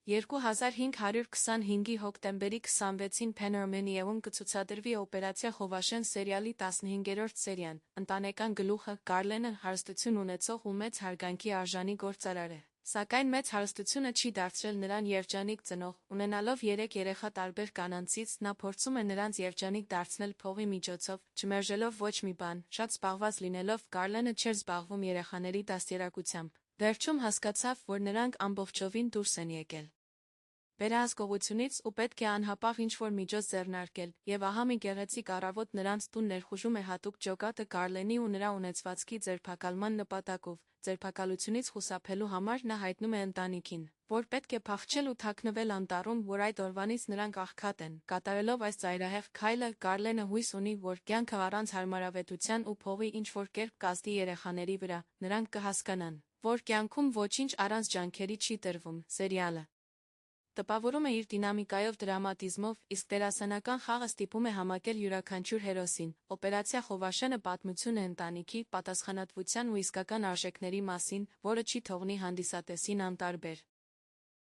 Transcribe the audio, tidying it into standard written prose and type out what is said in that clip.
2525-ի հոկտեմբերի 26-ին Փեներմենիեում կցուցադրվի օպերացիա Խովաշեն սերիալի 15-րդ սերիան, ընտանեկան գլուխը Գարլենը հարստություն ունեցող ու մեծ հարգանքի արժանի գործարար է, սակայն մեծ հարստությունը չի դարձրել նրան երջանիկ ծնող, ունենալով 3 երեխա տարբեր կանանցից, նա փորձում է նրանց երջանիկ դարձնել փողի միջոցով, չմերժելով ոչ մի բան, շատ զբաղված լինելով, Գարլենը չէր զբաղվում երեխաների դաստիարակությամբ, վերջում հասկացավ, որ նրանք ամբողջովին դուրս են եկել վերահսկողությունից ու պետք է անհապաղ ինչ-որ միջոց ձեռնարկել, և ահա մի գեղեցիկ առավոտ նրանց տուն ներխուժում է հատուկ ջոկատը Գարլենի ու նրա ունեցվածքի ձերբակալման նպատակով, ձերբակալությունից խուսափելու համար նա հայտնում է ընտանիքին, որ պետք է փախչել ու թաքնվել անտառում, որ այդ օրվանից նրանք աղքատ են, կատարելով այս ծայրահեղ քայլը, Գարլենը հույս ունի, որ կյանքը առանց հարմարավետության ու փողի ինչ-որ կերպ կազդի երեխաների վրա, նրանք կհասկանան, որ կյանքում ոչինչ առանց ջանքերի չի տրվում, սերիալը տպավորում է իր դինամիկայով դրամատիզմով, իսկ դերասանական խաղը ստիպում է համակել յուրաքանչյուր հերոսին, օպերացիա Խովաշենը պատմություն է ընտանիքի, պատասխանատվության ու իսկական արժեքների մասին, որը չի թողնի հանդիսատեսին անտարբեր։